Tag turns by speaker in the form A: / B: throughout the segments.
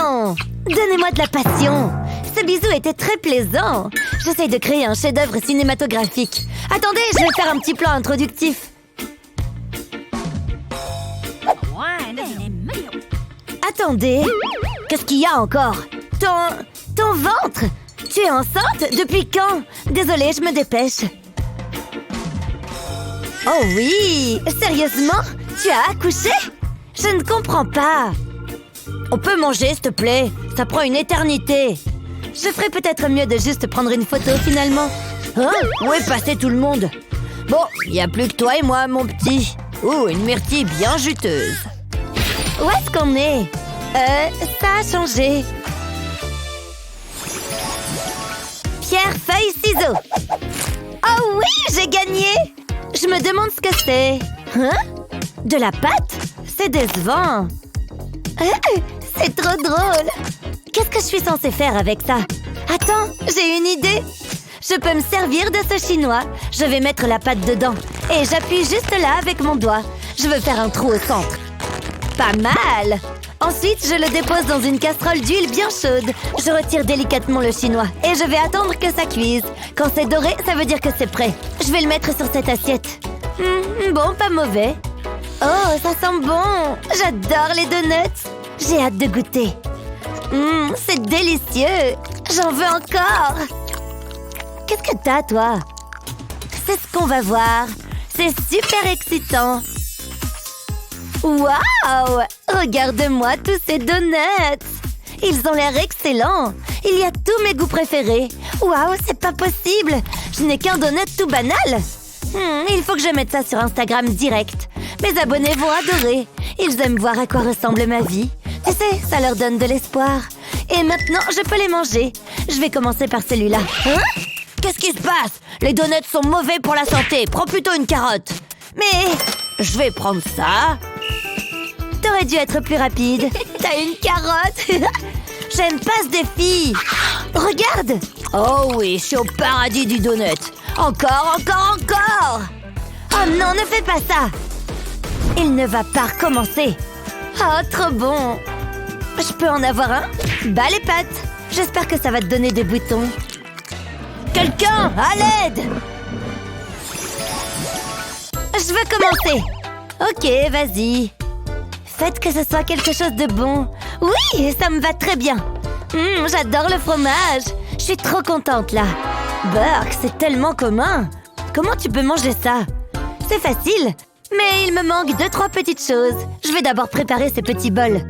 A: Non! Donnez-moi de la passion! Ce bisou était très plaisant. J'essaye de créer un chef-d'œuvre cinématographique. Attendez, je vais faire un petit plan introductif. Attendez, qu'est-ce qu'il y a encore? Ton ventre! Tu es enceinte? Depuis quand? Désolée, je me dépêche. Oh oui! Sérieusement? Tu as accouché? Je ne comprends pas. On peut manger, s'il te plaît? Ça prend une éternité. Je ferais peut-être mieux de juste prendre une photo, finalement. Hein? Où est passé tout le monde? Bon, il n'y a plus que toi et moi, mon petit. Ouh, une myrtille bien juteuse. Où est-ce qu'on est? Ça a changé. Pierre, feuille, ciseaux. Oh oui, j'ai gagné! Je me demande ce que c'est. Hein? De la pâte? C'est décevant. C'est trop drôle. Qu'est-ce que je suis censée faire avec ça? Attends, j'ai une idée. Je peux me servir de ce chinois. Je vais mettre la pâte dedans. Et j'appuie juste là avec mon doigt. Je veux faire un trou au centre. Pas mal! Ensuite, je le dépose dans une casserole d'huile bien chaude. Je retire délicatement le chinois et je vais attendre que ça cuise. Quand c'est doré, ça veut dire que c'est prêt. Je vais le mettre sur cette assiette. Bon, pas mauvais. Oh, ça sent bon! J'adore les donuts! J'ai hâte de goûter. C'est délicieux! J'en veux encore! Qu'est-ce que t'as, toi? C'est ce qu'on va voir. C'est super excitant. Waouh! Regarde-moi tous ces donuts! Ils ont l'air excellents! Il y a tous mes goûts préférés! Waouh, c'est pas possible! Je n'ai qu'un donut tout banal! Il faut que je mette ça sur Instagram direct. Mes abonnés vont adorer. Ils aiment voir à quoi ressemble ma vie. Tu sais, ça leur donne de l'espoir. Et maintenant, je peux les manger. Je vais commencer par celui-là. Hein? Qu'est-ce qui se passe? Les donuts sont mauvais pour la santé. Prends plutôt une carotte. Mais je vais prendre ça. T'aurais dû être plus rapide. T'as une carotte? J'aime pas ce défi. Regarde. Oh oui, je suis au paradis du donut. Encore, encore, encore. Oh non, ne fais pas ça. Il ne va pas recommencer. Oh, trop bon. Je peux en avoir un? Bas les pattes. J'espère que ça va te donner des boutons. Quelqu'un, à l'aide! Je veux commencer. Ok, vas-y. Faites que ce soit quelque chose de bon. Oui, ça me va très bien. J'adore le fromage. Je suis trop contente, là. Burk, c'est tellement commun. Comment tu peux manger ça? C'est facile, mais il me manque 2-3 petites choses. Je vais d'abord préparer ces petits bols.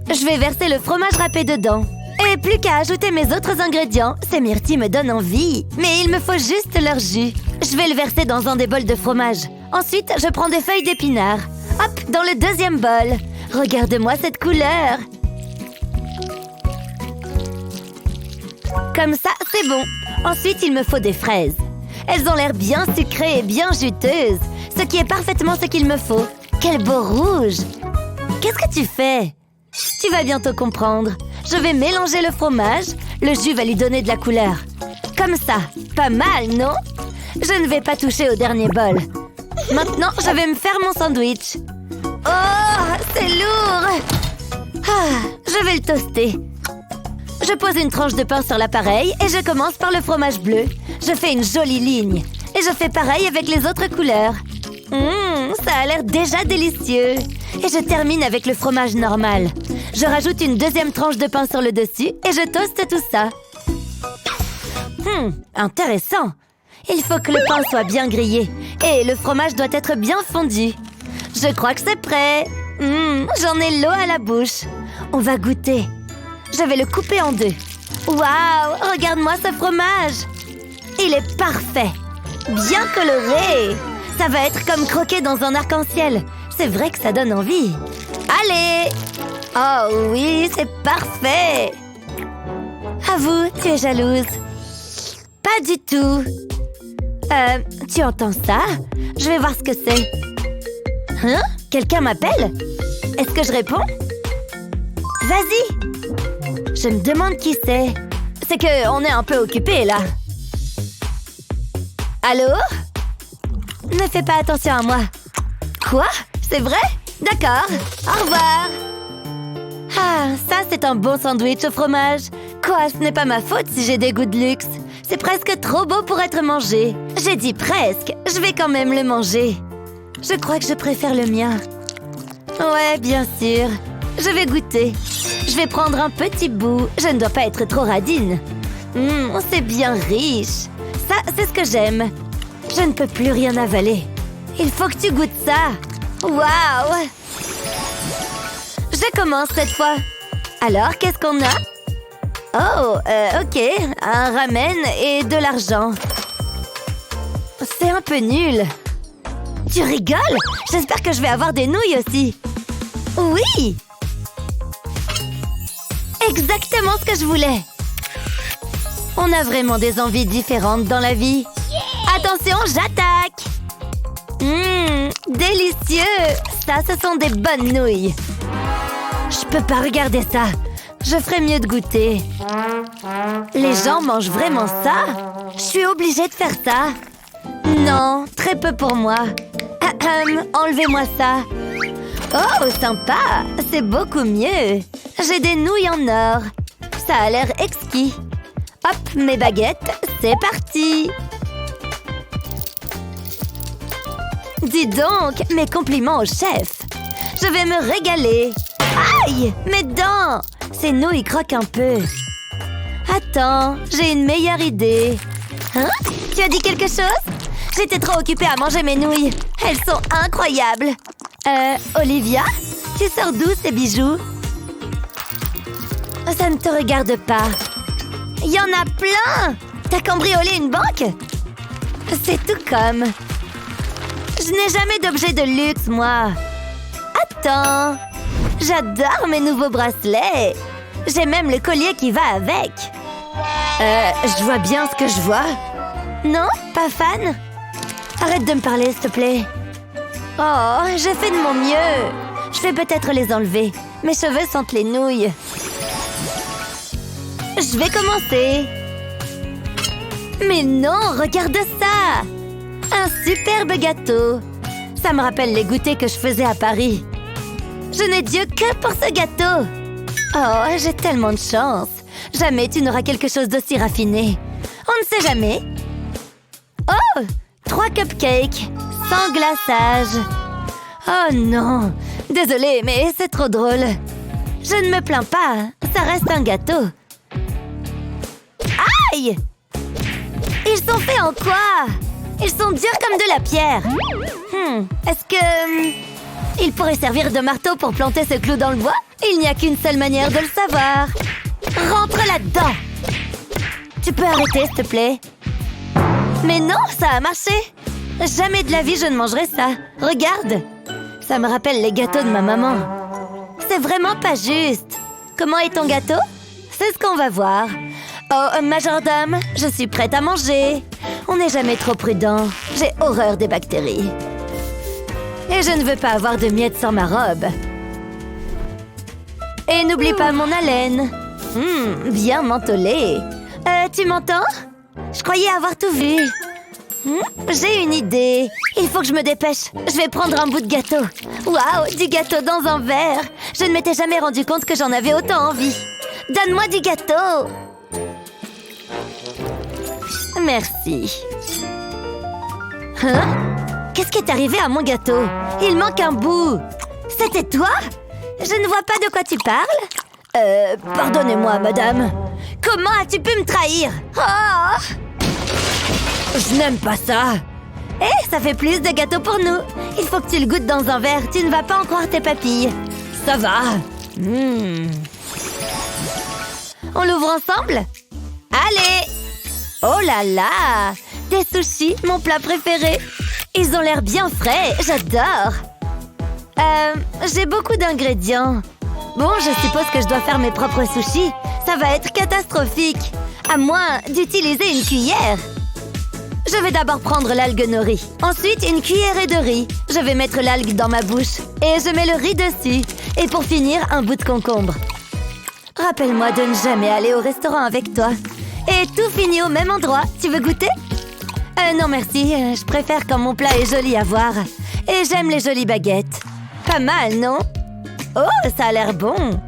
A: Je vais verser le fromage râpé dedans. Et plus qu'à ajouter mes autres ingrédients. Ces myrtilles me donnent envie. Mais il me faut juste leur jus. Je vais le verser dans un des bols de fromage. Ensuite, je prends des feuilles d'épinards. Hop, dans le deuxième bol. Regarde-moi cette couleur. Comme ça, c'est bon. Ensuite, il me faut des fraises. Elles ont l'air bien sucrées et bien juteuses. Ce qui est parfaitement ce qu'il me faut. Quel beau rouge! Qu'est-ce que tu fais? Tu vas bientôt comprendre. Je vais mélanger le fromage. Le jus va lui donner de la couleur. Comme ça. Pas mal, non? Je ne vais pas toucher au dernier bol. Maintenant, je vais me faire mon sandwich. Oh, c'est lourd! Je vais le toaster. Je pose une tranche de pain sur l'appareil et je commence par le fromage bleu. Je fais une jolie ligne. Et je fais pareil avec les autres couleurs. Ça a l'air déjà délicieux. Et je termine avec le fromage normal. Je rajoute une deuxième tranche de pain sur le dessus et je toaste tout ça. Intéressant. Il faut que le pain soit bien grillé. Et le fromage doit être bien fondu. Je crois que c'est prêt. J'en ai l'eau à la bouche. On va goûter. Je vais le couper en deux. Waouh, regarde-moi ce fromage. Il est parfait. Bien coloré. Ça va être comme croquer dans un arc-en-ciel. C'est vrai que ça donne envie. Allez! Oh oui, c'est parfait. Avoue, tu es jalouse. Pas du tout. Tu entends ça? Je vais voir ce que c'est. Hein? Quelqu'un m'appelle? Est-ce que je réponds? Vas-y! Je me demande qui c'est. C'est qu'on est un peu occupé, là. Allô? Ne fais pas attention à moi. Quoi? C'est vrai? D'accord, au revoir. Ah, ça c'est un bon sandwich au fromage. Quoi, ce n'est pas ma faute si j'ai des goûts de luxe. C'est presque trop beau pour être mangé. J'ai dit presque, je vais quand même le manger. Je crois que je préfère le mien. Ouais, bien sûr. Je vais goûter. Je vais prendre un petit bout. Je ne dois pas être trop radine. C'est bien riche. Ça, c'est ce que j'aime. Je ne peux plus rien avaler. Il faut que tu goûtes ça. Waouh! Je commence cette fois. Alors, qu'est-ce qu'on a? Oh, ok. Un ramen et de l'argent. C'est un peu nul. Tu rigoles? J'espère que je vais avoir des nouilles aussi. Oui! Exactement ce que je voulais. On a vraiment des envies différentes dans la vie. Attention, j'attaque! Délicieux! Ça, ce sont des bonnes nouilles. Je peux pas regarder ça. Je ferais mieux de goûter. Les gens mangent vraiment ça? Je suis obligée de faire ça. Non, très peu pour moi. Enlevez-moi ça. Oh, sympa! C'est beaucoup mieux. J'ai des nouilles en or. Ça a l'air exquis. Hop, mes baguettes, c'est parti! Dis donc, mes compliments au chef. Je vais me régaler. Aïe! Mes dents! Ces nouilles croquent un peu. Attends, j'ai une meilleure idée. Hein? Tu as dit quelque chose? J'étais trop occupée à manger mes nouilles. Elles sont incroyables. Olivia? Tu sors d'où ces bijoux? Ça ne te regarde pas. Il y en a plein! T'as cambriolé une banque? C'est tout comme. Je n'ai jamais d'objet de luxe, moi. Attends. J'adore mes nouveaux bracelets. J'ai même le collier qui va avec. Je vois bien ce que je vois. Non? Pas fan? Arrête de me parler, s'il te plaît. Oh, je fais de mon mieux. Je vais peut-être les enlever. Mes cheveux sentent les nouilles. Je vais commencer. Mais non, regarde ça! Un superbe gâteau. Ça me rappelle les goûters que je faisais à Paris. Je n'ai Dieu que pour ce gâteau. Oh, j'ai tellement de chance. Jamais tu n'auras quelque chose d'aussi raffiné. On ne sait jamais. Oh! 3 cupcakes, sans glaçage. Oh non! Désolée, mais c'est trop drôle. Je ne me plains pas, ça reste un gâteau. Aïe! Ils sont faits en quoi? Ils sont durs comme de la pierre. Est-ce que... il pourrait servir de marteau pour planter ce clou dans le bois? Il n'y a qu'une seule manière de le savoir. Rentre là-dedans! Tu peux arrêter, s'il te plaît? Mais non, ça a marché! Jamais de la vie je ne mangerai ça. Regarde! Ça me rappelle les gâteaux de ma maman. C'est vraiment pas juste. Comment est ton gâteau? C'est ce qu'on va voir. Oh, majordome, je suis prête à manger. On n'est jamais trop prudent. J'ai horreur des bactéries. Et je ne veux pas avoir de miettes sur ma robe. Et n'oublie pas mon haleine. Bien mentholé. Tu m'entends? Je croyais avoir tout vu. J'ai une idée. Il faut que je me dépêche. Je vais prendre un bout de gâteau. Waouh, du gâteau dans un verre. Je ne m'étais jamais rendu compte que j'en avais autant envie. Donne-moi du gâteau. Merci. Hein? Qu'est-ce qui est arrivé à mon gâteau? Il manque un bout. C'était toi? Je ne vois pas de quoi tu parles. Pardonnez-moi, madame. Comment as-tu pu me trahir? Oh! Je n'aime pas ça. Ça fait plus de gâteau pour nous. Il faut que tu le goûtes dans un verre. Tu ne vas pas en croire tes papilles. Ça va. On l'ouvre ensemble? Allez! Oh là là! Des sushis, mon plat préféré. Ils ont l'air bien frais. J'adore. J'ai beaucoup d'ingrédients. Bon, je suppose que je dois faire mes propres sushis. Ça va être catastrophique. À moins d'utiliser une cuillère. Je vais d'abord prendre l'algue nori. Ensuite, une cuillerée de riz. Je vais mettre l'algue dans ma bouche. Et je mets le riz dessus. Et pour finir, un bout de concombre. Rappelle-moi de ne jamais aller au restaurant avec toi. Et tout finit au même endroit. Tu veux goûter? Non merci, je préfère quand mon plat est joli à voir. Et j'aime les jolies baguettes. Pas mal, non? Oh, ça a l'air bon!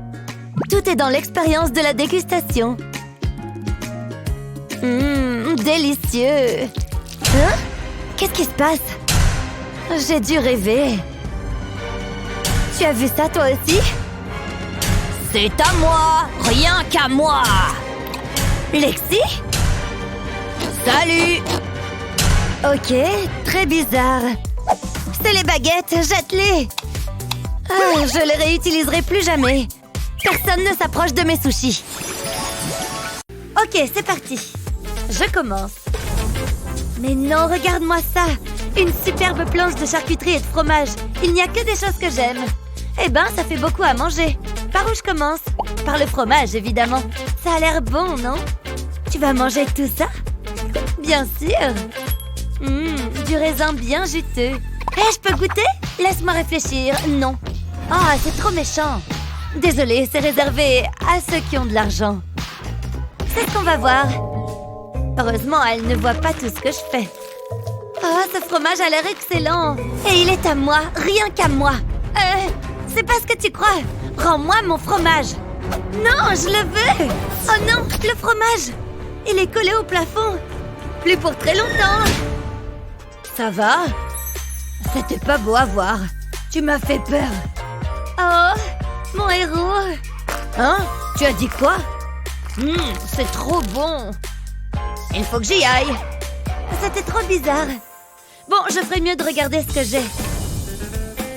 A: Tout est dans l'expérience de la dégustation. Délicieux! Hein? Qu'est-ce qui se passe? J'ai dû rêver. Tu as vu ça toi aussi? C'est à moi! Rien qu'à moi! Lexi? Salut! Ok, très bizarre. C'est les baguettes, jette-les! Ah, je les réutiliserai plus jamais. Personne ne s'approche de mes sushis. Ok, c'est parti. Je commence. Mais non, regarde-moi ça. Une superbe planche de charcuterie et de fromage. Il n'y a que des choses que j'aime. Eh ben, ça fait beaucoup à manger. Par où je commence? Par le fromage, évidemment. Ça a l'air bon, non? Tu vas manger tout ça? Bien sûr. Du raisin bien juteux. Je peux goûter? Laisse-moi réfléchir. Non. Ah, c'est trop méchant. Désolée, c'est réservé à ceux qui ont de l'argent. C'est ce qu'on va voir. Heureusement, elle ne voit pas tout ce que je fais. Oh, ce fromage a l'air excellent. Et il est à moi, rien qu'à moi. C'est pas ce que tu crois. Rends-moi mon fromage. Non, je le veux. Oh non, le fromage. Il est collé au plafond. Plus pour très longtemps. Ça va? C'était pas beau à voir. Tu m'as fait peur. Oh, mon héros. Hein? Tu as dit quoi? C'est trop bon. Il faut que j'y aille. C'était trop bizarre. Bon, je ferais mieux de regarder ce que j'ai.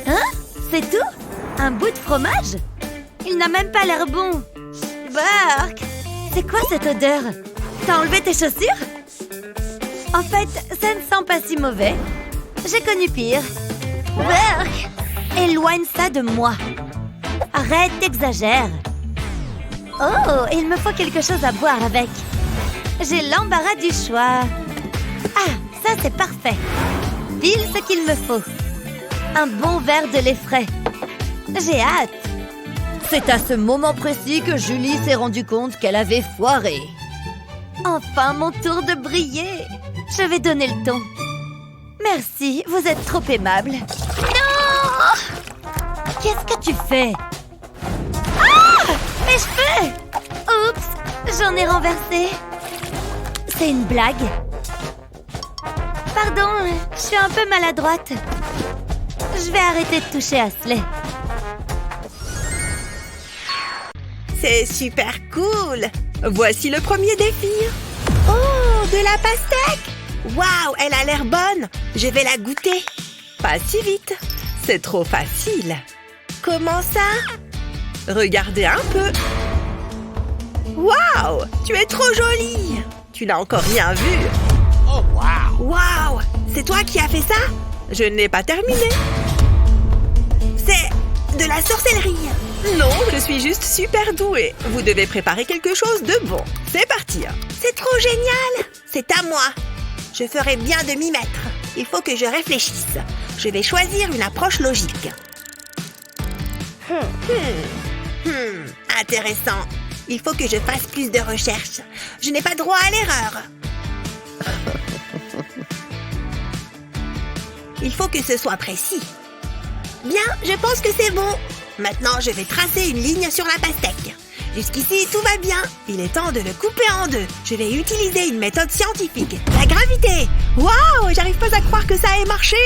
A: Hein? C'est tout? Un bout de fromage? Il n'a même pas l'air bon. Bark! C'est quoi cette odeur? T'as enlevé tes chaussures? En fait, ça ne sent pas si mauvais. J'ai connu pire. Bark! Éloigne ça de moi. Arrête, t'exagères. Oh, il me faut quelque chose à boire avec. J'ai l'embarras du choix. Ah, ça c'est parfait. Pile ce qu'il me faut. Un bon verre de lait frais. J'ai hâte. C'est à ce moment précis que Julie s'est rendue compte qu'elle avait foiré. Enfin, mon tour de briller. Je vais donner le ton. Merci, vous êtes trop aimable. Non! Qu'est-ce que tu fais? Ah! Mes cheveux! Oups! J'en ai renversé. C'est une blague. Pardon, je suis un peu maladroite. Je vais arrêter de toucher à ce lait.
B: C'est super cool! Voici le premier défi. Oh, de la pastèque! Waouh, elle a l'air bonne! Je vais la goûter. Pas si vite. C'est trop facile. Comment ça? Regardez un peu. Waouh! Tu es trop jolie! Tu n'as encore rien vu.
C: Oh, wow!
B: Waouh! C'est toi qui as fait ça? Je n'ai pas terminé. C'est de la sorcellerie. Non, je suis juste super douée. Vous devez préparer quelque chose de bon. C'est parti. C'est trop génial. C'est à moi. Je ferai bien de m'y mettre. Il faut que je réfléchisse. Je vais choisir une approche logique. Intéressant. Il faut que je fasse plus de recherches. Je n'ai pas droit à l'erreur. Il faut que ce soit précis. Bien, je pense que c'est bon. Maintenant, je vais tracer une ligne sur la pastèque. Jusqu'ici, tout va bien. Il est temps de le couper en deux. Je vais utiliser une méthode scientifique. La gravité. Waouh, j'arrive pas à croire que ça ait marché.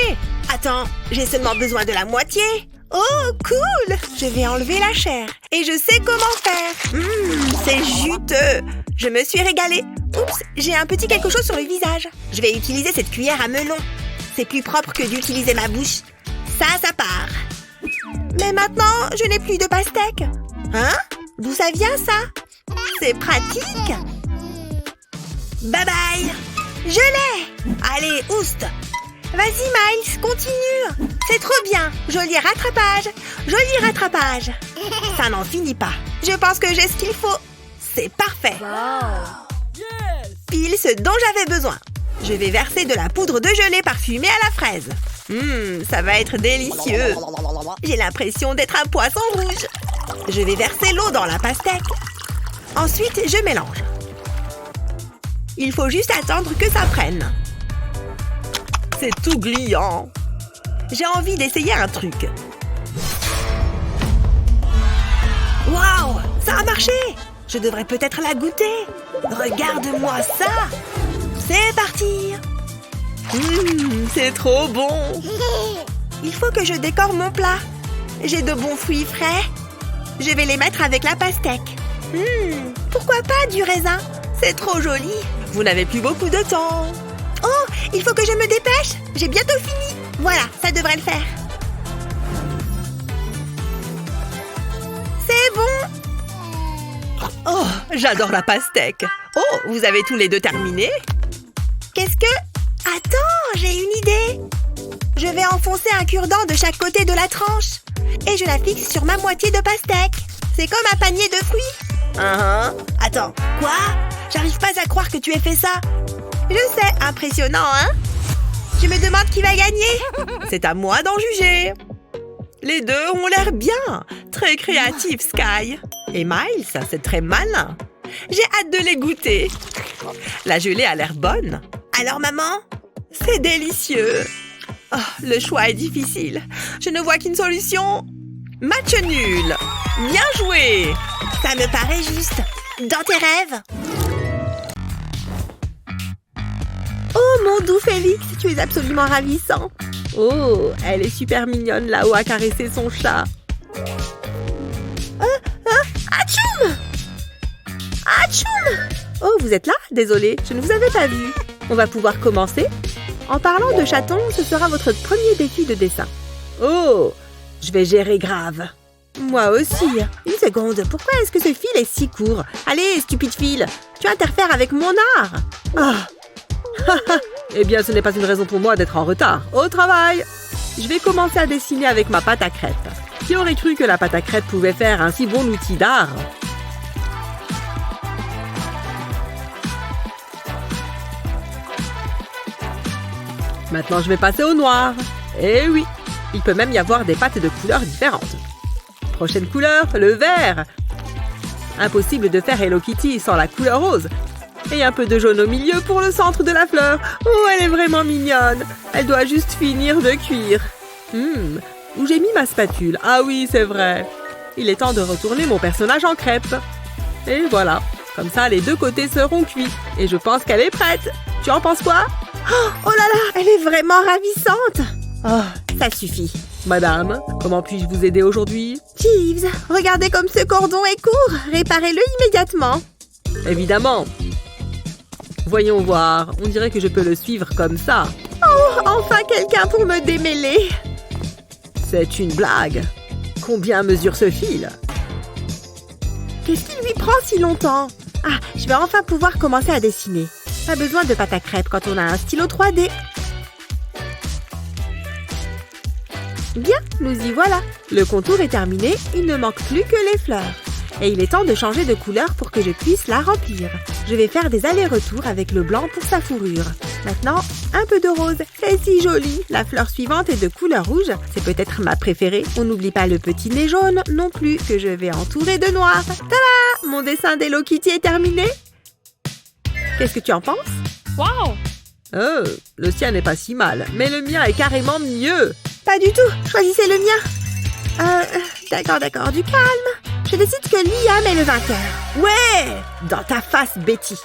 B: Attends, j'ai seulement besoin de la moitié. Oh, cool. Je vais enlever la chair. Et je sais comment faire. C'est juteux. Je me suis régalée. Oups, j'ai un petit quelque chose sur le visage. Je vais utiliser cette cuillère à melon. C'est plus propre que d'utiliser ma bouche. Ça part. Mais maintenant, je n'ai plus de pastèque. Hein? D'où ça vient, ça? C'est pratique. Bye bye. Je l'ai. Allez, oust. Vas-y, Miles, continue. C'est trop bien. Joli rattrapage. Joli rattrapage. Ça n'en finit pas. Je pense que j'ai ce qu'il faut. C'est parfait. Pile ce dont j'avais besoin. Je vais verser de la poudre de gelée parfumée à la fraise. Ça va être délicieux. J'ai l'impression d'être un poisson rouge. Je vais verser l'eau dans la pastèque. Ensuite, je mélange. Il faut juste attendre que ça prenne. C'est tout gluant. J'ai envie d'essayer un truc. marché. Je devrais peut-être la goûter. Regarde-moi ça. C'est parti. C'est trop bon. Il faut que je décore mon plat. J'ai de bons fruits frais. Je vais les mettre avec la pastèque. Pourquoi pas du raisin? C'est trop joli. Vous n'avez plus beaucoup de temps. Oh, il faut que je me dépêche. J'ai bientôt fini. Voilà, ça devrait le faire. C'est bon. Oh, j'adore la pastèque. Oh, vous avez tous les deux terminé? Qu'est-ce que... Attends, j'ai une idée. Je vais enfoncer un cure-dent de chaque côté de la tranche. Et je la fixe sur ma moitié de pastèque. C'est comme un panier de fruits. Attends, quoi? J'arrive pas à croire que tu aies fait ça. Je sais, impressionnant, hein? Je me demande qui va gagner. C'est à moi d'en juger. Les deux ont l'air bien. Très créatifs, Sky. Et Miles, c'est très malin. J'ai hâte de les goûter. La gelée a l'air bonne. Alors, maman? C'est délicieux. Oh, le choix est difficile. Je ne vois qu'une solution. Match nul. Bien joué. Ça me paraît juste. Dans tes rêves. Oh, mon doux Félix, tu es absolument ravissant. Oh, elle est super mignonne là-haut à caresser son chat. Atchoum! Atchoum! Oh, vous êtes là? Désolée, je ne vous avais pas vu. On va pouvoir commencer? En parlant de chatons, ce sera votre premier défi de dessin. Oh, je vais gérer grave. Moi aussi. Une seconde, pourquoi est-ce que ce fil est si court? Allez, stupide fil, tu interfères avec mon art. Ah. Eh bien, ce n'est pas une raison pour moi d'être en retard. Au travail! Je vais commencer à dessiner avec ma pâte à crêpes. Qui aurait cru que la pâte à crêpes pouvait faire un si bon outil d'art? Maintenant, je vais passer au noir. Eh oui, il peut même y avoir des pâtes de couleurs différentes. Prochaine couleur, le vert. Impossible de faire Hello Kitty sans la couleur rose. Et un peu de jaune au milieu pour le centre de la fleur. Oh, elle est vraiment mignonne. Elle doit juste finir de cuire. Où j'ai mis ma spatule? Ah oui, c'est vrai. Il est temps de retourner mon personnage en crêpe. Et voilà. Comme ça, les deux côtés seront cuits. Et je pense qu'elle est prête. Tu en penses quoi? Oh là là, elle est vraiment ravissante. Oh, ça suffit. Madame, comment puis-je vous aider aujourd'hui? Jeeves, regardez comme ce cordon est court. Réparez-le immédiatement. Évidemment. Voyons voir, on dirait que je peux le suivre comme ça. Oh, enfin quelqu'un pour me démêler. C'est une blague. Combien mesure ce fil? Qu'est-ce qui lui prend si longtemps? Ah, je vais enfin pouvoir commencer à dessiner. Pas besoin de pâte à crêpes quand on a un stylo 3D. Bien, nous y voilà. Le contour est terminé, il ne manque plus que les fleurs. Et il est temps de changer de couleur pour que je puisse la remplir. Je vais faire des allers-retours avec le blanc pour sa fourrure. Maintenant, un peu de rose. C'est si joli. La fleur suivante est de couleur rouge. C'est peut-être ma préférée. On n'oublie pas le petit nez jaune non plus que je vais entourer de noir. Tada! Mon dessin d'Hello Kitty est terminé. Qu'est-ce que tu en penses?
C: Wow!
B: Oh, le sien n'est pas si mal, mais le mien est carrément mieux. Pas du tout. Choisissez le mien. D'accord, du calme. Je décide que Liam est le vainqueur. Ouais! Dans ta face, Betty.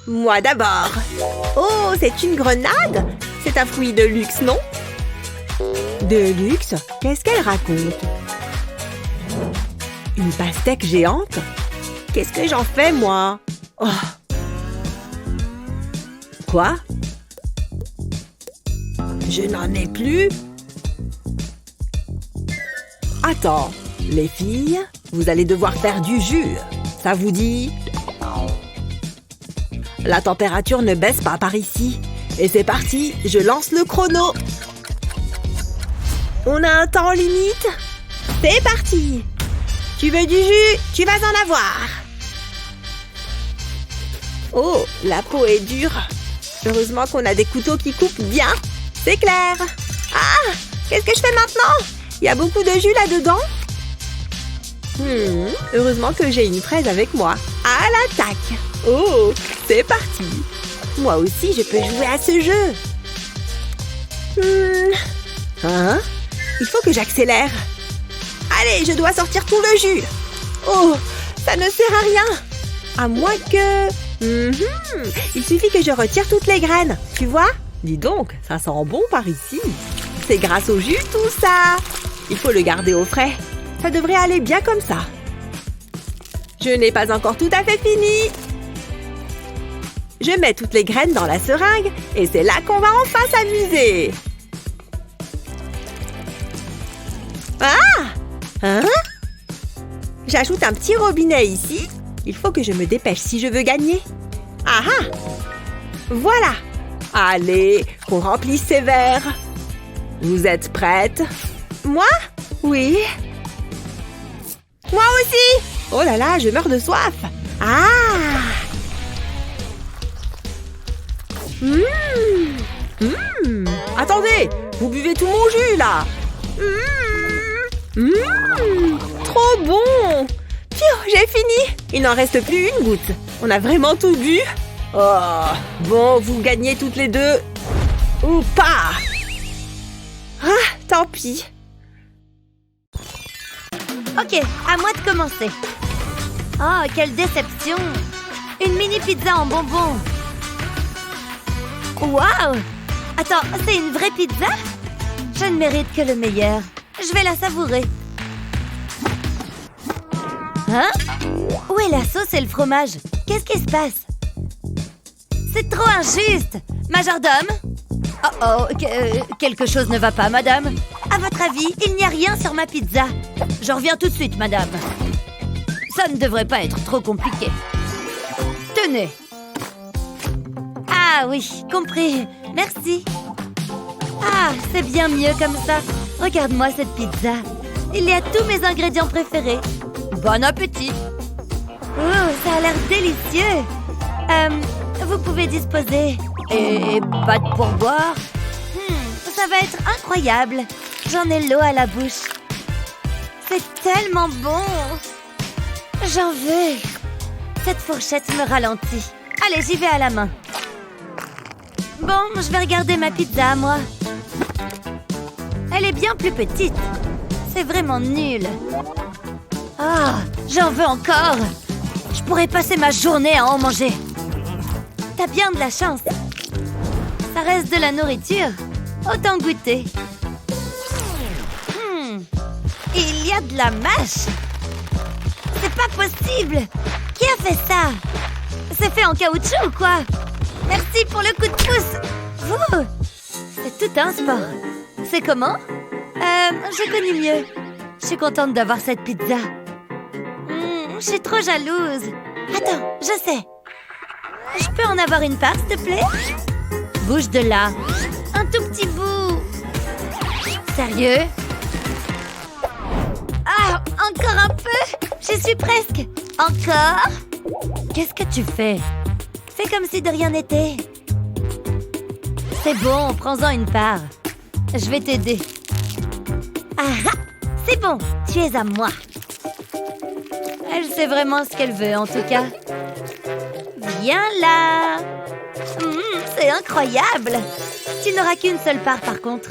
B: Moi d'abord. Oh, c'est une grenade? C'est un fruit de luxe, non? De luxe? Qu'est-ce qu'elle raconte? Une pastèque géante? Qu'est-ce que j'en fais, moi? Oh. Quoi? Je n'en ai plus? Attends, les filles, vous allez devoir faire du jus. Ça vous dit? La température ne baisse pas par ici. Et c'est parti, je lance le chrono. On a un temps limite. C'est parti. Tu veux du jus? Tu vas en avoir. Oh, la peau est dure. Heureusement qu'on a des couteaux qui coupent bien. C'est clair. Ah, qu'est-ce que je fais maintenant? Il y a beaucoup de jus là-dedans. Heureusement que j'ai une fraise avec moi. À l'attaque. Oh, c'est parti. Moi aussi, je peux jouer à ce jeu. Hein? Il faut que j'accélère. Allez, je dois sortir tout le jus. Oh, ça ne sert à rien. À moins que... Il suffit que je retire toutes les graines, tu vois? Dis donc, ça sent bon par ici. C'est grâce au jus tout ça. Il faut le garder au frais. Ça devrait aller bien comme ça. Je n'ai pas encore tout à fait fini. Je mets toutes les graines dans la seringue et c'est là qu'on va enfin s'amuser. Ah! Hein? J'ajoute un petit robinet ici. Il faut que je me dépêche si je veux gagner. Ah ah! Voilà! Allez, qu'on remplisse ces verres. Vous êtes prêtes? Moi? Oui. Moi aussi! Oh là là, je meurs de soif. Ah! Attendez, vous buvez tout mon jus là. Trop bon. Pfiou, j'ai fini. Il n'en reste plus une goutte. On a vraiment tout bu. Oh, bon, vous gagnez toutes les deux. Ou pas. Ah, tant pis.
A: Ok, à moi de commencer. Oh, quelle déception! Une mini pizza en bonbons. Waouh! Attends, c'est une vraie pizza? Je ne mérite que le meilleur. Je vais la savourer. Hein? Où est la sauce et le fromage? Qu'est-ce qui se passe? C'est trop injuste! Majordome? Oh, quelque chose ne va pas, madame. À votre avis, il n'y a rien sur ma pizza. Je reviens tout de suite, madame. Ça ne devrait pas être trop compliqué. Tenez. Ah oui, compris. Merci. Ah, c'est bien mieux comme ça. Regarde-moi cette pizza. Il y a tous mes ingrédients préférés. Bon appétit. Oh, ça a l'air délicieux. Vous pouvez disposer. Et pas de pourboire. Ça va être incroyable. J'en ai l'eau à la bouche. C'est tellement bon. J'en veux. Cette fourchette me ralentit. Allez, j'y vais à la main. Bon, je vais regarder ma pizza à moi. Elle est bien plus petite. C'est vraiment nul. Ah, j'en veux encore. Je pourrais passer ma journée à en manger. T'as bien de la chance. Ça reste de la nourriture. Autant goûter. Il y a de la mâche. C'est pas possible. Qui a fait ça? C'est fait en caoutchouc ou quoi? Merci pour le coup de pouce. C'est tout un sport. C'est comment? Je connais mieux. Je suis contente d'avoir cette pizza. Je suis trop jalouse. Attends, je sais. Je peux en avoir une part, s'il te plaît? Bouge de là. Un tout petit bout. Sérieux? Ah, encore un peu? J'y suis presque. Encore? Qu'est-ce que tu fais? Fais comme si de rien n'était. C'est bon, prends-en une part. Je vais t'aider. Ah, c'est bon, tu es à moi. Elle sait vraiment ce qu'elle veut, en tout cas. Viens là. C'est incroyable. Tu n'auras qu'une seule part, par contre.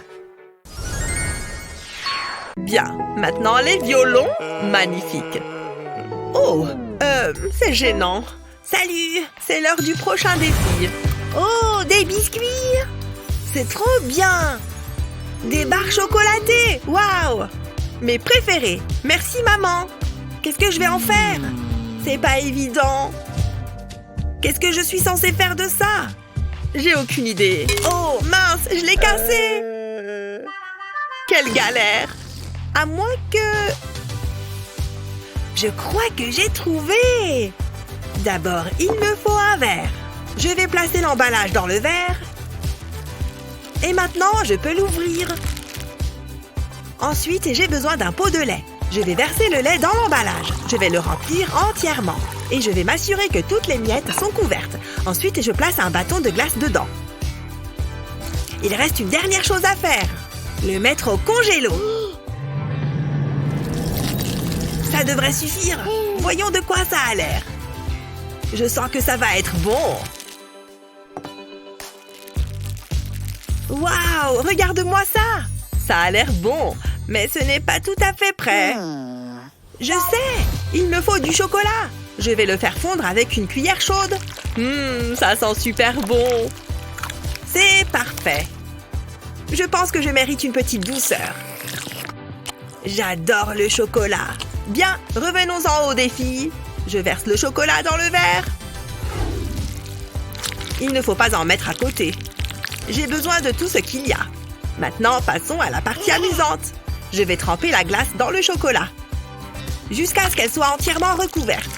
B: Bien, maintenant les violons. Magnifique. Oh, c'est gênant. Salut, c'est l'heure du prochain défi. Oh, des biscuits. C'est trop bien. Des barres chocolatées. Waouh. Mes préférés. Merci, maman. Qu'est-ce que je vais en faire? C'est pas évident. Qu'est-ce que je suis censée faire de ça? J'ai aucune idée. Oh, mince, je l'ai cassé. Quelle galère. À moins que... Je crois que j'ai trouvé. D'abord, il me faut un verre. Je vais placer l'emballage dans le verre. Et maintenant, je peux l'ouvrir. Ensuite, j'ai besoin d'un pot de lait. Je vais verser le lait dans l'emballage. Je vais le remplir entièrement. Et je vais m'assurer que toutes les miettes sont couvertes. Ensuite, je place un bâton de glace dedans. Il reste une dernière chose à faire. Le mettre au congélo. Ça devrait suffire. Voyons de quoi ça a l'air. Je sens que ça va être bon. Waouh, regarde-moi ça. Ça a l'air bon, mais ce n'est pas tout à fait prêt. Je sais, il me faut du chocolat. Je vais le faire fondre avec une cuillère chaude. Ça sent super bon. C'est parfait. Je pense que je mérite une petite douceur. J'adore le chocolat. Bien, revenons-en au défi. Je verse le chocolat dans le verre. Il ne faut pas en mettre à côté. J'ai besoin de tout ce qu'il y a. Maintenant, passons à la partie amusante. Je vais tremper la glace dans le chocolat, jusqu'à ce qu'elle soit entièrement recouverte.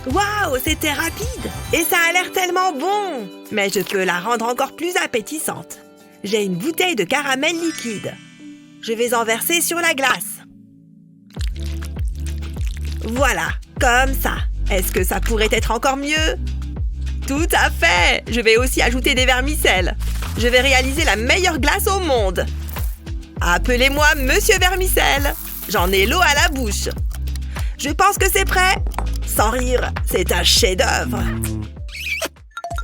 B: Waouh, c'était rapide! Et ça a l'air tellement bon! Mais je peux la rendre encore plus appétissante. J'ai une bouteille de caramel liquide. Je vais en verser sur la glace. Voilà, comme ça. Est-ce que ça pourrait être encore mieux? Tout à fait! Je vais aussi ajouter des vermicelles. Je vais réaliser la meilleure glace au monde. Appelez-moi Monsieur Vermicelle. J'en ai l'eau à la bouche. Je pense que c'est prêt. Sans rire, c'est un chef-d'œuvre.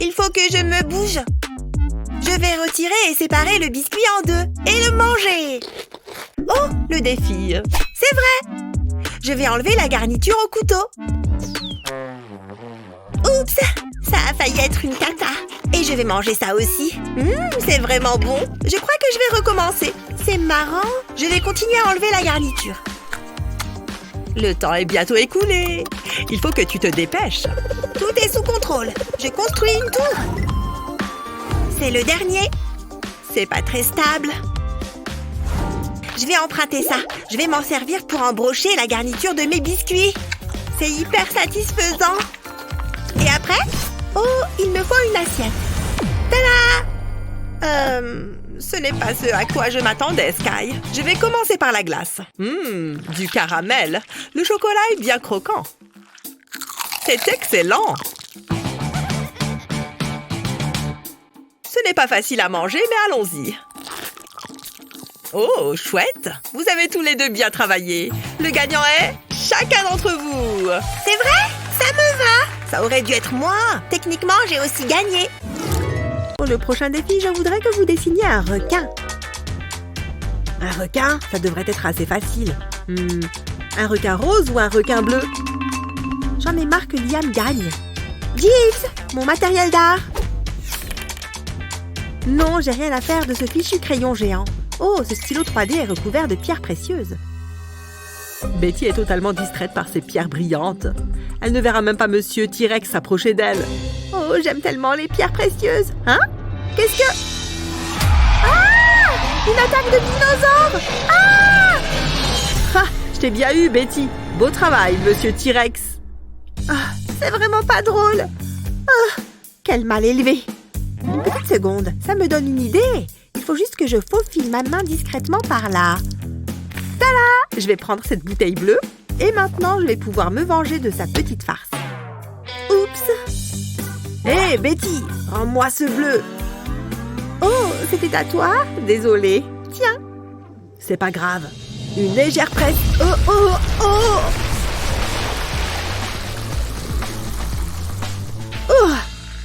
B: Il faut que je me bouge. Je vais retirer et séparer le biscuit en deux et le manger. Oh, le défi. C'est vrai. Je vais enlever la garniture au couteau. Oups, ça a failli être une cata. Et je vais manger ça aussi. C'est vraiment bon. Je crois que je vais recommencer. C'est marrant. Je vais continuer à enlever la garniture. Le temps est bientôt écoulé. Il faut que tu te dépêches. Tout est sous contrôle. J'ai construit une tour. C'est le dernier. C'est pas très stable. Je vais emprunter ça. Je vais m'en servir pour embrocher la garniture de mes biscuits. C'est hyper satisfaisant. Et après? Oh, il me faut une assiette. Tada! Ce n'est pas ce à quoi je m'attendais, Sky. Je vais commencer par la glace. Du caramel. Le chocolat est bien croquant. C'est excellent. Ce n'est pas facile à manger, mais allons-y. Oh, chouette! Vous avez tous les deux bien travaillé. Le gagnant est chacun d'entre vous. C'est vrai? Ça me va. Ça aurait dû être moi. Techniquement, j'ai aussi gagné. Pour le prochain défi, je voudrais que vous dessiniez un requin. Un requin, ça devrait être assez facile. Un requin rose ou un requin bleu? J'en ai marre que Liam gagne. Jeeves, mon matériel d'art. Non, j'ai rien à faire de ce fichu crayon géant. Oh, ce stylo 3D est recouvert de pierres précieuses. Betty est totalement distraite par ces pierres brillantes. Elle ne verra même pas Monsieur T-Rex s'approcher d'elle. Oh, j'aime tellement les pierres précieuses. Hein? Qu'est-ce que... Ah! Une attaque de dinosaure! Ah! Ah! Je t'ai bien eu, Betty. Beau travail, Monsieur T-Rex. Ah, c'est vraiment pas drôle. Ah, quel mal élevé. Une petite seconde, ça me donne une idée. Il faut juste que je faufile ma main discrètement par là. Tada! Je vais prendre cette bouteille bleue et maintenant je vais pouvoir me venger de sa petite farce. Oups! Hé, Betty, rends-moi ce bleu. Oh, c'était à toi? Désolée. Tiens. C'est pas grave. Une légère presse. Oh, oh, oh! Oh!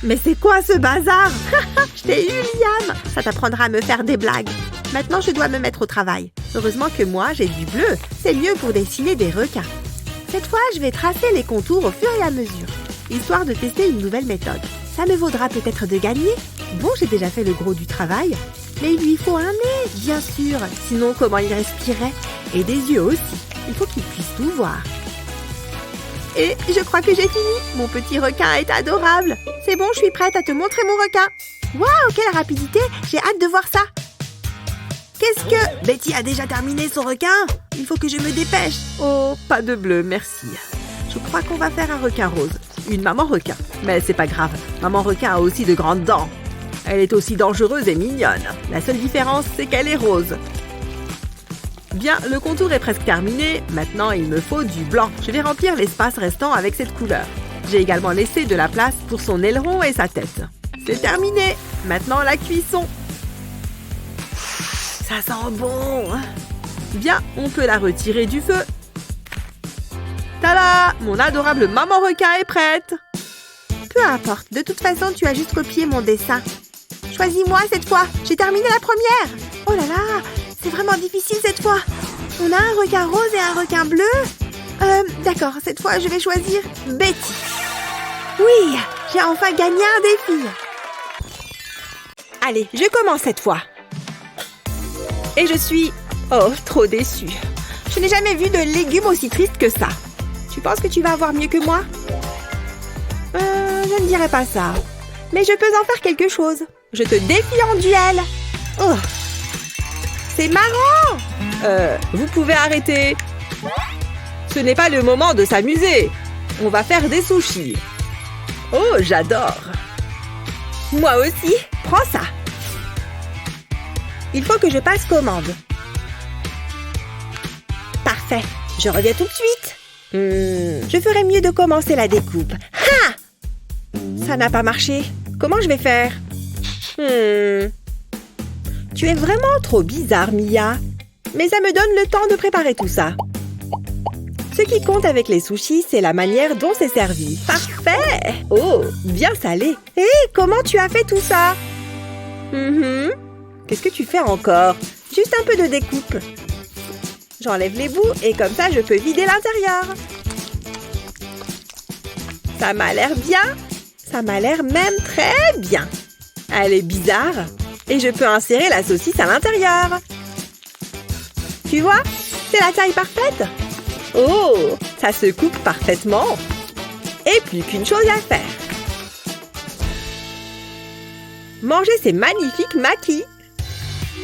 B: Mais c'est quoi ce bazar? Je t'ai eu, Liam. Ça t'apprendra à me faire des blagues. Maintenant, je dois me mettre au travail. Heureusement que moi, j'ai du bleu. C'est mieux pour dessiner des requins. Cette fois, je vais tracer les contours au fur et à mesure, histoire de tester une nouvelle méthode. Ça me vaudra peut-être de gagner. Bon, j'ai déjà fait le gros du travail. Mais il lui faut un nez, bien sûr. Sinon, comment il respirait? Et des yeux aussi. Il faut qu'il puisse tout voir. Et je crois que j'ai fini. Mon petit requin est adorable. C'est bon, je suis prête à te montrer mon requin. Waouh, quelle rapidité! J'ai hâte de voir ça. Qu'est-ce que... Betty a déjà terminé son requin? Il faut que je me dépêche. Oh, pas de bleu, merci. Je crois qu'on va faire un requin rose. Une maman requin. Mais c'est pas grave. Maman requin a aussi de grandes dents. Elle est aussi dangereuse et mignonne. La seule différence, c'est qu'elle est rose. Bien, le contour est presque terminé. Maintenant, il me faut du blanc. Je vais remplir l'espace restant avec cette couleur. J'ai également laissé de la place pour son aileron et sa tête. C'est terminé. Maintenant, la cuisson. Ça sent bon. Bien, on peut la retirer du feu. Tada! Mon adorable maman requin est prête. Peu importe. De toute façon, tu as juste copié mon dessin. Choisis-moi cette fois. J'ai terminé la première. Oh là là, c'est vraiment difficile cette fois. On a un requin rose et un requin bleu. D'accord, cette fois, je vais choisir Betty. Oui, j'ai enfin gagné un défi. Allez, je commence cette fois. Et je suis... Oh, trop déçue. Je n'ai jamais vu de légumes aussi tristes que ça. Tu penses que tu vas avoir mieux que moi? Je ne dirais pas ça. Mais je peux en faire quelque chose. Je te défie en duel. Oh, c'est marrant. Vous pouvez arrêter. Ce n'est pas le moment de s'amuser. On va faire des sushis. Oh, j'adore. Moi aussi. Prends ça. Il faut que je passe commande. Parfait. Je reviens tout de suite. Je ferais mieux de commencer la découpe. Ha! Ça n'a pas marché. Comment je vais faire? Tu es vraiment trop bizarre, Mia. Mais ça me donne le temps de préparer tout ça. Ce qui compte avec les sushis, c'est la manière dont c'est servi. Parfait! Oh, bien salé. Hé, comment tu as fait tout ça? Qu'est-ce que tu fais encore? Juste un peu de découpe. J'enlève les bouts et comme ça, je peux vider l'intérieur. Ça m'a l'air bien. Ça m'a l'air même très bien. Elle est bizarre. Et je peux insérer la saucisse à l'intérieur. Tu vois? C'est la taille parfaite. Oh, ça se coupe parfaitement. Et plus qu'une chose à faire. Manger ces magnifiques maquis.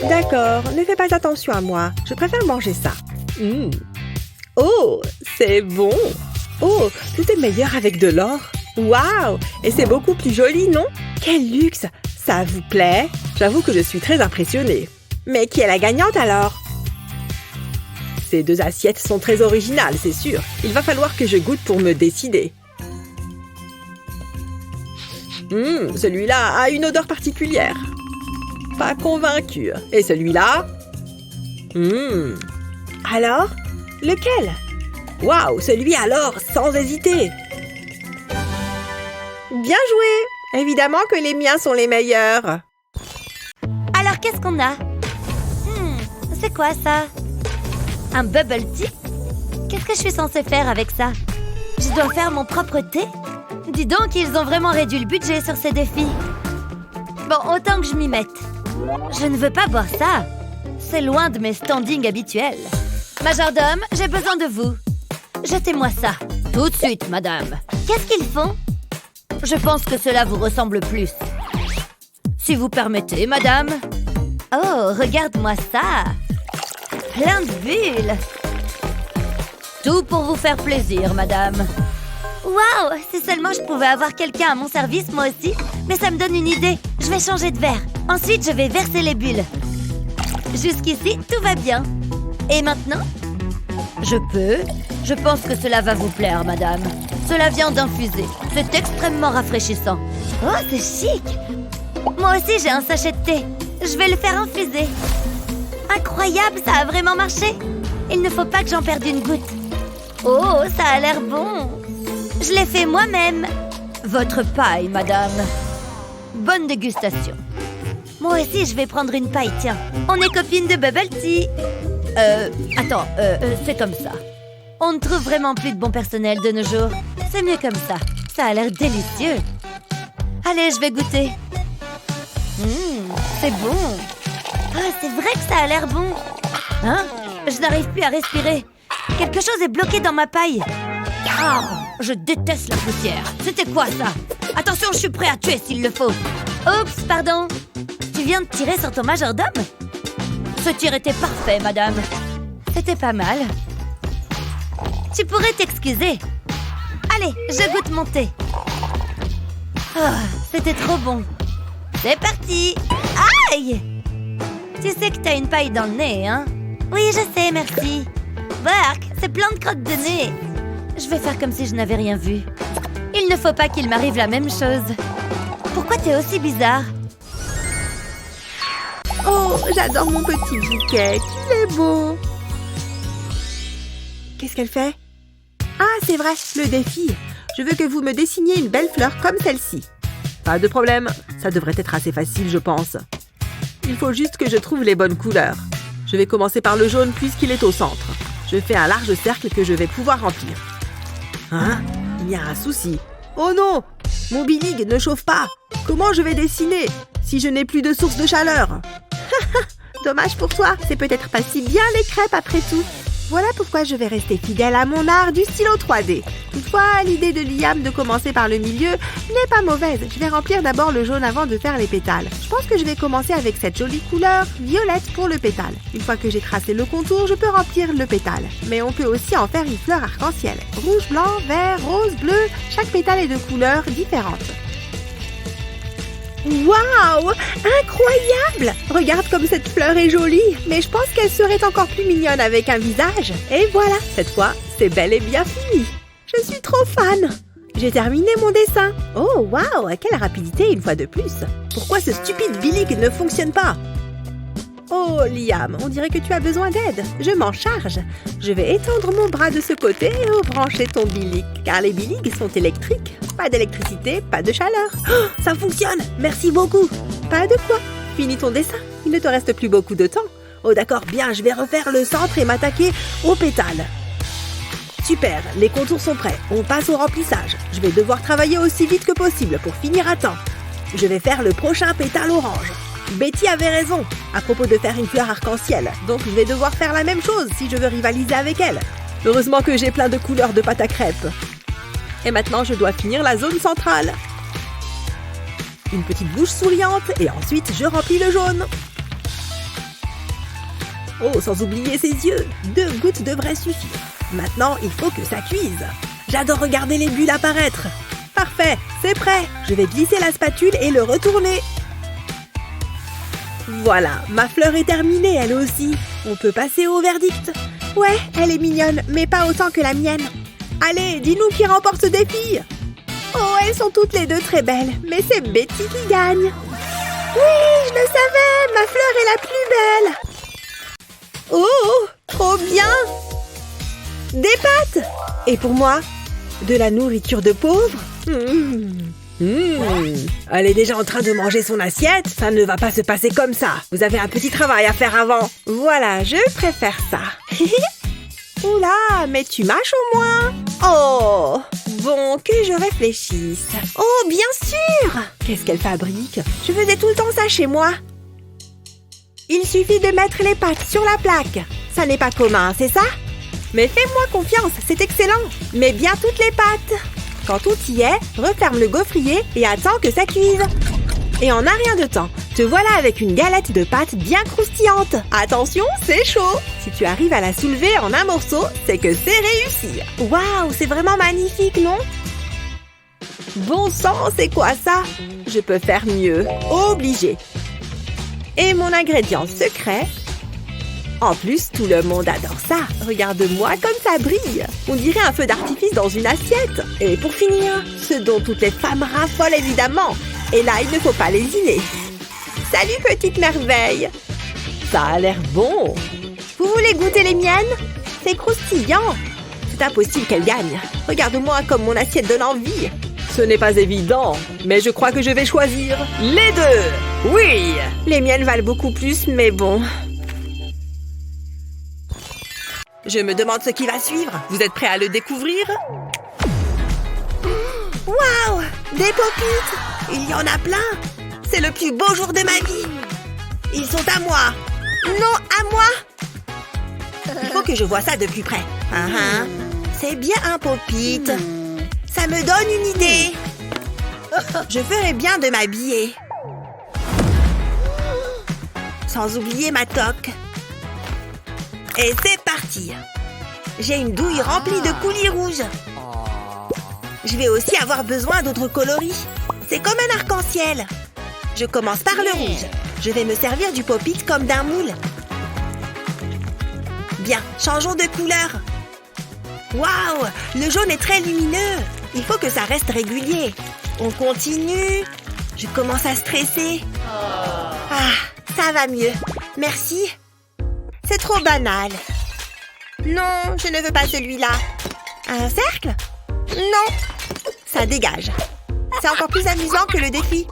B: D'accord, ne fais pas attention à moi. Je préfère manger ça. Oh, c'est bon. Oh, tout est meilleur avec de l'or. Waouh! Et c'est beaucoup plus joli, non? Quel luxe! Ça vous plaît? J'avoue que je suis très impressionnée. Mais qui est la gagnante alors? Ces deux assiettes sont très originales, c'est sûr. Il va falloir que je goûte pour me décider. Celui-là a une odeur particulière. Pas convaincue. Et celui-là? Alors? Lequel? Waouh, celui alors, sans hésiter. Bien joué! Évidemment que les miens sont les meilleurs.
A: Alors, qu'est-ce qu'on a? C'est quoi ça? Un bubble tea? Qu'est-ce que je suis censée faire avec ça? Je dois faire mon propre thé? Dis donc, ils ont vraiment réduit le budget sur ces défis. Bon, autant que je m'y mette. Je ne veux pas boire ça. C'est loin de mes standings habituels. Majordome, j'ai besoin de vous. Jetez-moi ça. Tout de suite, madame. Qu'est-ce qu'ils font? Je pense que cela vous ressemble plus. Si vous permettez, madame. Oh, regarde-moi ça. Plein de bulles. Tout pour vous faire plaisir, madame. Waouh, si seulement je pouvais avoir quelqu'un à mon service, moi aussi. Mais ça me donne une idée. Je vais changer de verre. Ensuite, je vais verser les bulles. Jusqu'ici, tout va bien. Et maintenant? Je peux. Je pense que cela va vous plaire, madame. Cela vient d'infuser. C'est extrêmement rafraîchissant. Oh, c'est chic. Moi aussi, j'ai un sachet de thé. Je vais le faire infuser. Incroyable, ça a vraiment marché. Il ne faut pas que j'en perde une goutte. Oh, ça a l'air bon. Je l'ai fait moi-même. Votre paille, madame. Bonne dégustation. Moi aussi, je vais prendre une paille, tiens. On est copines de bubble tea. Attends, c'est comme ça. On ne trouve vraiment plus de bon personnel de nos jours. C'est mieux comme ça. Ça a l'air délicieux. Allez, je vais goûter. C'est bon. Ah, c'est vrai que ça a l'air bon. Hein? Je n'arrive plus à respirer. Quelque chose est bloqué dans ma paille. Ah, je déteste la poussière. C'était quoi ça? Attention, je suis prêt à tuer s'il le faut. Oups, pardon. Tu viens de tirer sur ton majordome? Ce tir était parfait, madame. C'était pas mal. Tu pourrais t'excuser. Allez, je goûte mon thé. Oh, c'était trop bon. C'est parti. Aïe! Tu sais que t'as une paille dans le nez, hein? Oui, je sais, merci. Bark, c'est plein de crottes de nez. Je vais faire comme si je n'avais rien vu. Il ne faut pas qu'il m'arrive la même chose. Pourquoi t'es aussi bizarre?
B: Oh, j'adore mon petit bouquet. Il est beau. Qu'est-ce qu'elle fait? Ah, c'est vrai, le défi. Je veux que vous me dessiniez une belle fleur comme celle-ci. Pas de problème. Ça devrait être assez facile, je pense. Il faut juste que je trouve les bonnes couleurs.
D: Je vais commencer par le jaune puisqu'il est au centre. Je fais un large cercle que je vais pouvoir remplir. Hein? Il y a un souci. Oh non! Mon Billig ne chauffe pas! Comment je vais dessiner si je n'ai plus de source de chaleur? Dommage pour toi, c'est peut-être pas si bien les crêpes après tout. Voilà pourquoi je vais rester fidèle à mon art du stylo 3D. Toutefois, l'idée de Liam de commencer par le milieu n'est pas mauvaise. Je vais remplir d'abord le jaune avant de faire les pétales. Je pense que je vais commencer avec cette jolie couleur violette pour le pétale. Une fois que j'ai tracé le contour, je peux remplir le pétale. Mais on peut aussi en faire une fleur arc-en-ciel. Rouge, blanc, vert, rose, bleu, chaque pétale est de couleurs différentes. Waouh! Incroyable! Regarde comme cette fleur est jolie, mais je pense qu'elle serait encore plus mignonne avec un visage. Et voilà, cette fois, c'est bel et bien fini. Je suis trop fan! J'ai terminé mon dessin. Oh, waouh! Quelle rapidité une fois de plus! Pourquoi ce stupide Billig ne fonctionne pas? Oh, Liam, on dirait que tu as besoin d'aide. Je m'en charge. Je vais étendre mon bras de ce côté et rebrancher ton Billig, car les Billig sont électriques. Pas d'électricité, pas de chaleur. Oh, ça fonctionne! Merci beaucoup! Pas de quoi. Finis ton dessin. Il ne te reste plus beaucoup de temps. Oh d'accord, bien, je vais refaire le centre et m'attaquer aux pétales. Super, les contours sont prêts. On passe au remplissage. Je vais devoir travailler aussi vite que possible pour finir à temps. Je vais faire le prochain pétale orange. Betty avait raison à propos de faire une fleur arc-en-ciel. Donc je vais devoir faire la même chose si je veux rivaliser avec elle. Heureusement que j'ai plein de couleurs de pâte à crêpes. Et maintenant, je dois finir la zone centrale. Une petite bouche souriante et ensuite, je remplis le jaune. Oh, sans oublier ses yeux. 2 gouttes devraient suffire. Maintenant, il faut que ça cuise. J'adore regarder les bulles apparaître. Parfait, c'est prêt. Je vais glisser la spatule et le retourner. Voilà, ma fleur est terminée, elle aussi. On peut passer au verdict. Ouais, elle est mignonne, mais pas autant que la mienne. Allez, dis-nous qui remporte ce défi. Oh, elles sont toutes les deux très belles, mais c'est Betty qui gagne. Oui, je le savais, ma fleur est la plus belle. Oh, trop bien. Des pâtes. Et pour moi, de la nourriture de pauvre. Elle est déjà en train de manger son assiette. Ça ne va pas se passer comme ça. Vous avez un petit travail à faire avant. Voilà, je préfère ça. Oula, mais tu mâches au moins. Oh, bon, que je réfléchisse. Oh, bien sûr. Qu'est-ce qu'elle fabrique? Je faisais tout le temps ça chez moi. Il suffit de mettre les pâtes sur la plaque. Ça n'est pas commun, c'est ça? Mais fais-moi confiance, c'est excellent. Mets bien toutes les pâtes. Quand tout y est, referme le gaufrier et attends que ça cuise. Et en un rien de temps, te voilà avec une galette de pâtes bien croustillante. Attention, c'est chaud. Si tu arrives à la soulever en un morceau, c'est que c'est réussi. Waouh, c'est vraiment magnifique, non? Bon sang, c'est quoi ça? Je peux faire mieux. Obligé. Et mon ingrédient secret. En plus, tout le monde adore ça. Regarde-moi comme ça brille. On dirait un feu d'artifice dans une assiette. Et pour finir, ce dont toutes les femmes raffolent évidemment. Et là, il ne faut pas lésiner. Salut, petite merveille. Ça a l'air bon. Vous voulez goûter les miennes? C'est croustillant. C'est impossible qu'elle gagne. Regarde-moi comme mon assiette donne envie. Ce n'est pas évident, mais je crois que je vais choisir les deux. Oui, les miennes valent beaucoup plus, mais bon. Je me demande ce qui va suivre. Vous êtes prêts à le découvrir? Waouh! Des pop-it! Il y en a plein! C'est le plus beau jour de ma vie! Ils sont à moi! Non, à moi! Il faut que je voie ça de plus près. C'est bien un pop-it. Ça me donne une idée. Je ferais bien de m'habiller. Sans oublier ma toque. Et c'est parti. J'ai une douille remplie de coulis rouges. Je vais aussi avoir besoin d'autres coloris. C'est comme un arc-en-ciel. Je commence par le rouge. Je vais me servir du pop-it comme d'un moule. Bien, changeons de couleur. Waouh, le jaune est très lumineux. Il faut que ça reste régulier. On continue. Je commence à stresser. Ah, ça va mieux. Merci. C'est trop banal. Non, je ne veux pas celui-là. Un cercle? Non. Ça dégage. C'est encore plus amusant que le défi.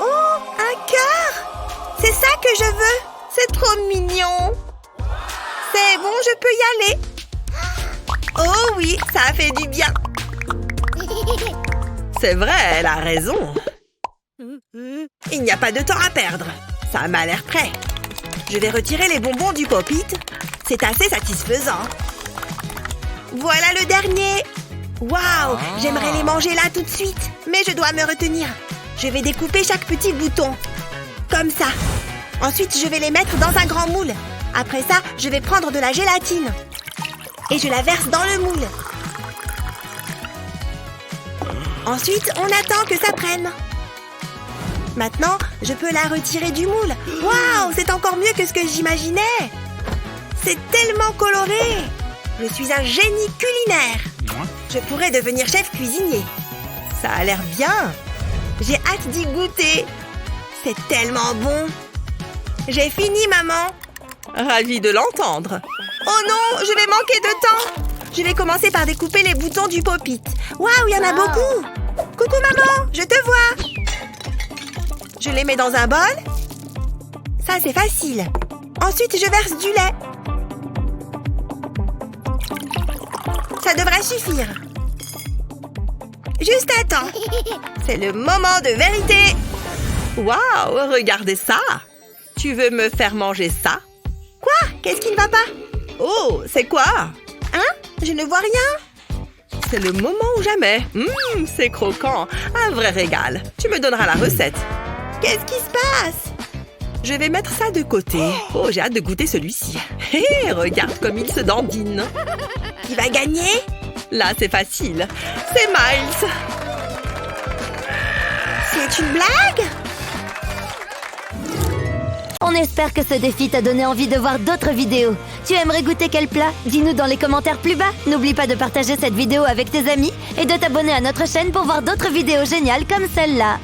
D: Oh, un cœur! C'est ça que je veux! C'est trop mignon. C'est bon, je peux y aller. Oh oui, ça a fait du bien. C'est vrai, elle a raison. Il n'y a pas de temps à perdre. Ça m'a l'air prêt. Je vais retirer les bonbons du Pop-It. C'est assez satisfaisant. Voilà le dernier. Waouh, j'aimerais les manger là tout de suite. Mais je dois me retenir. Je vais découper chaque petit bouton. Comme ça. Ensuite, je vais les mettre dans un grand moule. Après ça, je vais prendre de la gélatine. Et je la verse dans le moule. Ensuite, on attend que ça prenne. Maintenant, je peux la retirer du moule. Waouh, c'est encore mieux que ce que j'imaginais. C'est tellement coloré. Je suis un génie culinaire. Je pourrais devenir chef cuisinier. Ça a l'air bien. J'ai hâte d'y goûter. C'est tellement bon. J'ai fini, maman. Ravie de l'entendre. Oh non, je vais manquer de temps. Je vais commencer par découper les boutons du Pop-It. Waouh, il y en a beaucoup. Coucou, maman, je te vois. Je les mets dans un bol. Ça, c'est facile. Ensuite, je verse du lait. Ça devrait suffire. Juste à temps. C'est le moment de vérité. Waouh, regardez ça. Tu veux me faire manger ça? Quoi? Qu'est-ce qui ne va pas? Oh, c'est quoi? Hein? Je ne vois rien. C'est le moment ou jamais. C'est croquant. Un vrai régal. Tu me donneras la recette. Qu'est-ce qui se passe? Je vais mettre ça de côté. Oh, j'ai hâte de goûter celui-ci. Hé, regarde comme il se dandine. Qui va gagner? Là, c'est facile. C'est Miles. C'est une blague?
A: On espère que ce défi t'a donné envie de voir d'autres vidéos. Tu aimerais goûter quel plat? Dis-nous dans les commentaires plus bas. N'oublie pas de partager cette vidéo avec tes amis et de t'abonner à notre chaîne pour voir d'autres vidéos géniales comme celle-là.